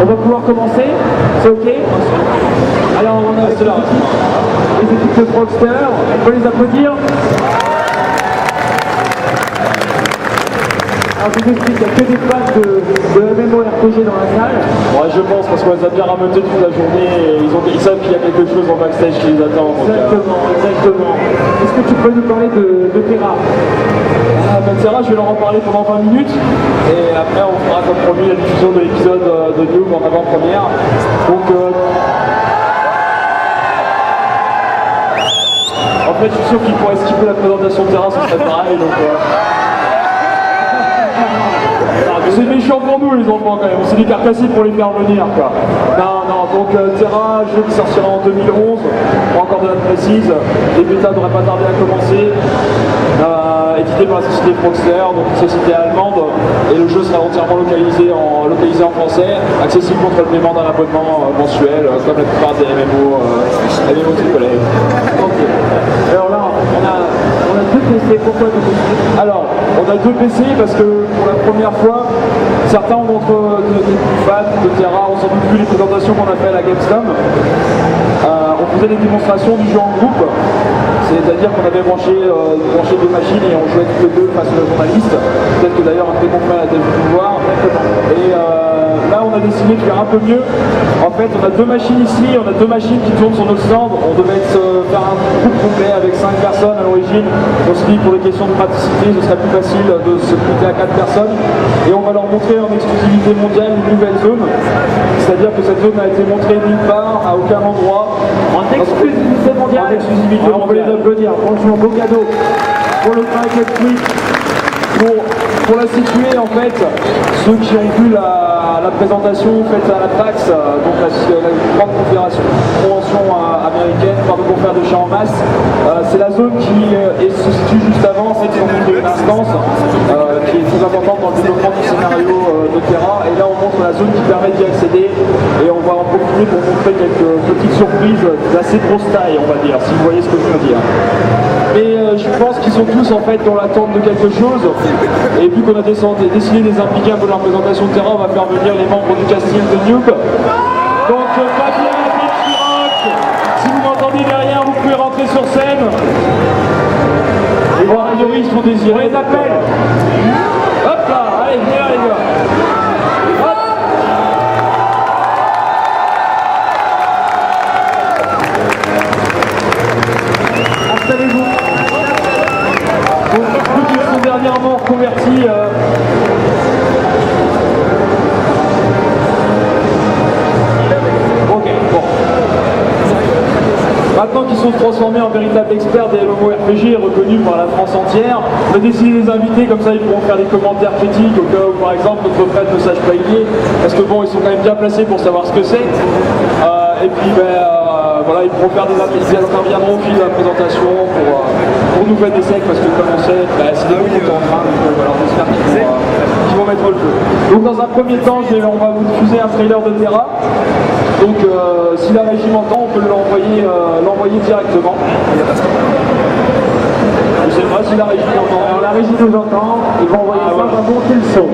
On va pouvoir commencer, c'est ok? Alors on a les équipes de Frogster, on peut les applaudir. Alors je vous explique, il n'y a que des fans de MMORPG dans la salle. Ouais, je pense, parce qu'on les a bien rameutés toute la journée et ils savent qu'il y a quelque chose en backstage qui les attend. Exactement, exactement. Est-ce que tu peux nous parler de Terra? Terra, je vais leur en parler pendant 20 minutes et après on fera comme promis la diffusion de l'épisode de Noob en avant-première. Donc en fait je suis sûr qu'ils pourraient skipper la présentation de Terra, ce serait pareil. Donc, c'est méchant pour nous les enfants quand même, on s'est dit carcassés pour les faire venir quoi. Non, donc Terra, jeu qui sortira en 2011, pas encore de date précise, les bêtas devraient pas tarder à commencer. Édité par la société Frogster, donc une société allemande, et le jeu sera entièrement localisé en français, accessible contre le paiement d'un abonnement mensuel, comme la plupart des MMO des collègues. Okay. Alors là, on a deux PC, pourquoi deux PC? Alors, on a deux PC parce que pour la première fois, certains d'entre des fans de Terra ont sans doute vu les présentations qu'on a fait à la Gamescom. On faisait des démonstrations du jeu en groupe. C'est-à-dire qu'on avait branché deux machines et on jouait toutes les deux face aux journalistes. Peut-être que d'ailleurs un de mes confrères a pu le voir. Et là on a décidé de faire un peu mieux. En fait on a deux machines ici, on a deux machines qui tournent sur notre stand. On devait faire un groupe complet avec 5 personnes à l'origine. On se dit pour des questions de praticité, ce serait plus facile de se limiter à 4 personnes. Et on va leur montrer en exclusivité mondiale une nouvelle zone. C'est-à-dire que cette zone n'a été montrée nulle part, à aucun endroit. En exclusivité mondiale. En exclusivité mondiale. Applaudir, franchement beau cadeau pour le Cracked Tweet. Pour la situer en fait, ceux qui ont vu la présentation faite à la PAX, donc la grande convention américaine par le confrère de chez En Masse, c'est la zone qui se situe juste avant, en fait on montre une instance qui est très importante dans le développement du scénario de Terra, et là on montre la zone qui permet d'y accéder, et on va en profiter pour montrer quelques petites surprises d'assez grosse taille, on va dire, si vous voyez ce que je veux dire. Mais je pense qu'ils sont tous en fait dans l'attente de quelque chose, et vu qu'on a décidé de les impliquer un peu dans la présentation de Terra, on va faire venir les membres du casting de Noob. Donc Fabien, Chirac, si vous m'entendez derrière, vous pouvez rentrer sur scène. Les voyeuristes sont désirés. On les appelle. Hop là, allez, venez là les gars. Installez-vous. Ceux qui sont dernièrement reconvertis. Ok, bon. Maintenant qu'ils sont transformés en véritables experts des MMORPG reconnus par la France entière, on a décidé de les inviter, comme ça ils pourront faire des commentaires critiques au cas où par exemple notre prêtre ne sache pas y lier, parce que bon, ils sont quand même bien placés pour savoir ce que c'est. Et puis voilà, ils pourront faire des interviendront au fil de la présentation pour nous faire des secs, parce que comme on sait, c'est des nouveaux en train, donc voilà, on espère qu'ils vont mettre le jeu. Donc dans un premier temps, on va vous diffuser un trailer de Terra. Donc si la régie m'entend, on peut l'envoyer directement. Je sais pas si la régie m'entend. Alors la régie nous entend, ils vont envoyer ça, on va monter le son.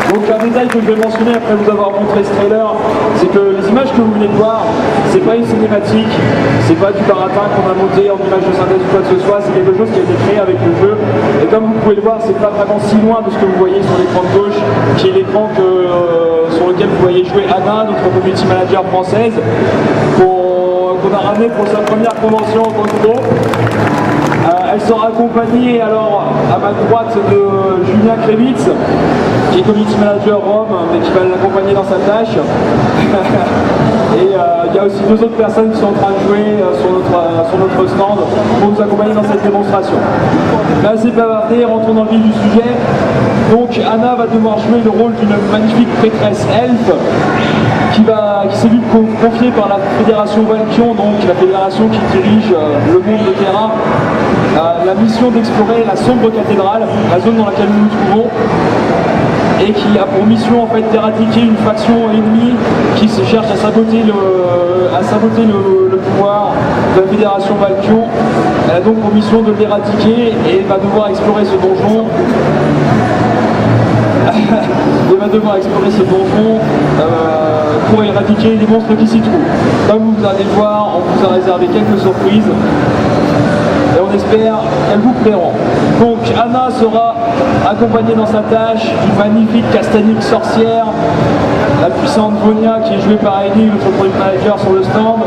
Donc un détail que je vais mentionner après vous avoir montré ce trailer, c'est que les images que vous venez de voir, c'est pas une cinématique, c'est pas du baratin qu'on a monté en image de synthèse ou quoi que ce soit, c'est quelque chose qui a été créé avec le jeu. Et comme vous pouvez le voir, c'est pas vraiment si loin de ce que vous voyez sur l'écran de gauche, qui est l'écran sur lequel vous voyez jouer Anna, notre community manager française, qu'on a ramené pour sa première convention en tant que pro. Elle sera accompagnée alors à ma droite de Julien Krevitz, qui est community manager Rome, mais qui va l'accompagner dans sa tâche. Et il y a aussi deux autres personnes qui sont en train de jouer sur notre stand pour nous accompagner dans cette démonstration. Là c'est bavardé, rentrons dans le vif du sujet. Donc Anna va devoir jouer le rôle d'une magnifique prêtresse elfe qui s'est vue confiée par la fédération Valkion, donc la fédération qui dirige le monde de Terra, la mission d'explorer la sombre cathédrale, la zone dans laquelle nous nous trouvons, et qui a pour mission en fait d'éradiquer une faction ennemie qui se cherche à saboter le pouvoir de la fédération Valkion. Elle a donc pour mission de l'éradiquer et va devoir explorer ce donjon. Pour éradiquer les monstres qui s'y trouvent. Comme vous allez le voir, on vous a réservé quelques surprises et on espère qu'elles vous plairont. Donc Anna sera accompagnée dans sa tâche d'une magnifique castanique sorcière, la puissante Vonia qui est jouée par Ellie, notre product manager sur le stand.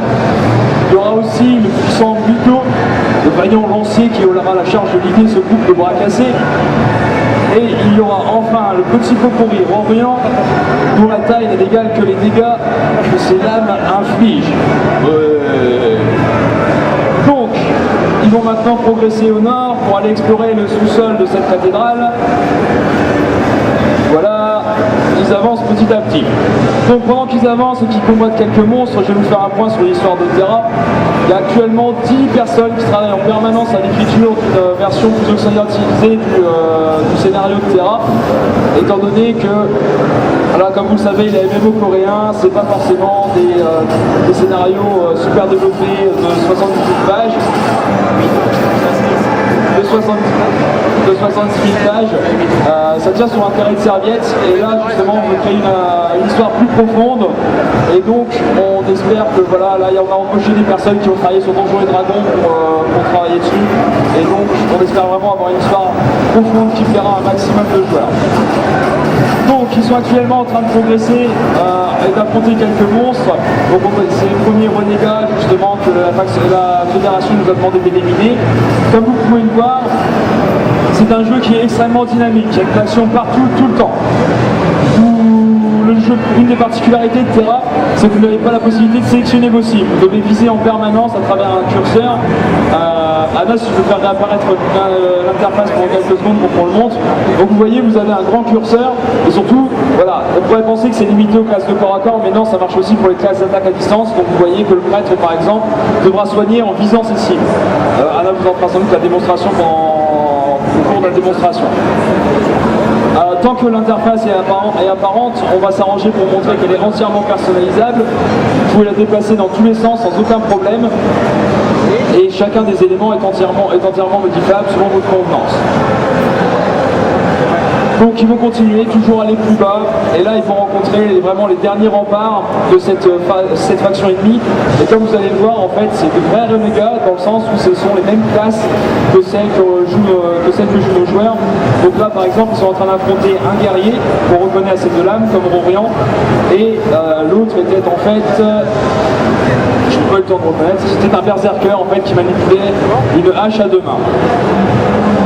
Il y aura aussi le puissant Buto, le vaillant lancier qui aura la charge de l'idée ce groupe de bras cassés. Et il y aura enfin le petit Popori Rorian, dont la taille n'est égale que les dégâts que ses lames infligent. Donc, ils vont maintenant progresser au nord pour aller explorer le sous-sol de cette cathédrale. Voilà, ils avancent petit à petit. Donc pendant qu'ils avancent et qu'ils combattent quelques monstres, je vais vous faire un point sur l'histoire de Terra. Il y a actuellement 10 personnes qui travaillent en permanence à l'écriture d'une version plus occidentalisée du scénario de Terra, étant donné que, alors, comme vous le savez, les MMO coréens, c'est pas forcément des scénarios super développés de 78 pages. De 66 pages, ça tient sur un carré de serviette et là justement on veut créer une histoire plus profonde et donc on espère que voilà, là on a embauché des personnes qui ont travaillé sur Donjons et Dragons pour travailler dessus et donc on espère vraiment avoir une histoire profonde qui plaira à un maximum de joueurs. Donc ils sont actuellement en train de progresser et d'affronter quelques monstres. Donc c'est le premier renégat justement que la fédération nous a demandé d'éliminer. Comme vous pouvez le voir, c'est un jeu qui est extrêmement dynamique, il y a de l'action partout, tout le temps. Le jeu, une des particularités de Terra, c'est que vous n'avez pas la possibilité de sélectionner vos cibles. Vous devez viser en permanence à travers un curseur. Anna, si je peux faire réapparaître l'interface pendant quelques secondes pour qu'on le montre. Donc vous voyez, vous avez un grand curseur et surtout, voilà, on pourrait penser que c'est limité aux classes de corps à corps, mais non, ça marche aussi pour les classes d'attaque à distance. Donc vous voyez que le prêtre, par exemple, devra soigner en visant ses cibles. Anna vous en fera sans doute la démonstration au cours de la démonstration. Tant que l'interface est apparente, on va s'arranger pour montrer qu'elle est entièrement personnalisable. Vous pouvez la déplacer dans tous les sens sans aucun problème. Et chacun des éléments est entièrement modifiable selon votre convenance. Donc ils vont continuer, toujours aller plus bas, et là ils vont rencontrer vraiment les derniers remparts de cette faction ennemie. Et comme vous allez le voir, en fait, c'est de vrais renégats, dans le sens où ce sont les mêmes classes que celles que jouent nos joueurs. Donc là par exemple, ils sont en train d'affronter un guerrier, qu'on reconnaît à ses deux lames, comme Rorian, et l'autre était en fait... je n'ai pas eu le temps de reconnaître, c'était un berserker en fait qui manipulait une hache à deux mains.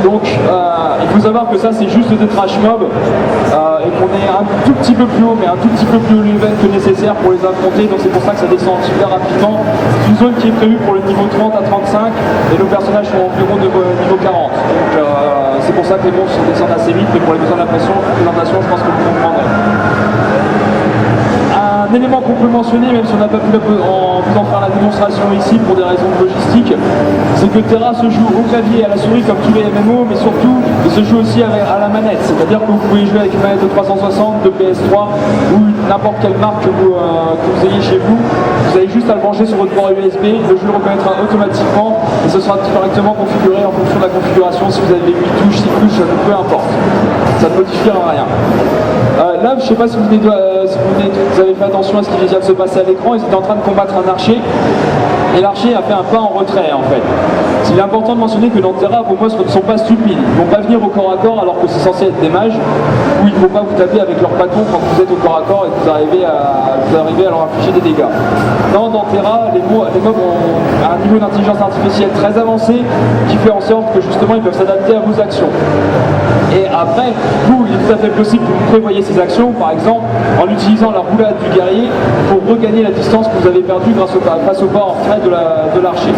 Donc il faut savoir que ça c'est juste des trash mobs et qu'on est un tout petit peu plus haut, mais un tout petit peu plus haut level que nécessaire pour les affronter, donc c'est pour ça que ça descend super rapidement. C'est une zone qui est prévue pour le niveau 30 à 35 et nos personnages sont environ de niveau 40. Donc c'est pour ça que les monstres descendent assez vite, mais pour les besoins de la présentation, je pense que vous comprendrez. Un élément qu'on peut mentionner, même si on n'a pas pu vous en faire la démonstration ici pour des raisons logistiques, c'est que Terra se joue au clavier et à la souris comme tous les MMO, mais surtout il se joue aussi à la manette, c'est-à-dire que vous pouvez jouer avec une manette de 360, de PS3 ou n'importe quelle marque que vous ayez chez vous. Vous avez juste à le brancher sur votre port USB, le jeu le reconnaîtra automatiquement et ce sera correctement configuré en fonction de la configuration, si vous avez 8 touches, 6 touches, peu importe. modifier rien. Là, je ne sais pas si vous avez fait attention à ce qui vient de se passer à l'écran. Ils étaient en train de combattre un archer. Et l'archer a fait un pas en retrait en fait. Il est important de mentionner que dans Terra, vos monstres ne sont pas stupides. Ils ne vont pas venir au corps à corps alors que c'est censé être des mages, où il ne faut pas vous taper avec leur bâton quand vous êtes au corps à corps et que vous arrivez à leur infliger des dégâts. Non, dans Terra, les mobs ont un niveau d'intelligence artificielle très avancé qui fait en sorte que justement ils peuvent s'adapter à vos actions. Et après, vous, il est tout à fait possible que vous prévoyez ces actions, par exemple en utilisant la roulade du guerrier pour regagner la distance que vous avez perdue face au pas en retrait de l'archer.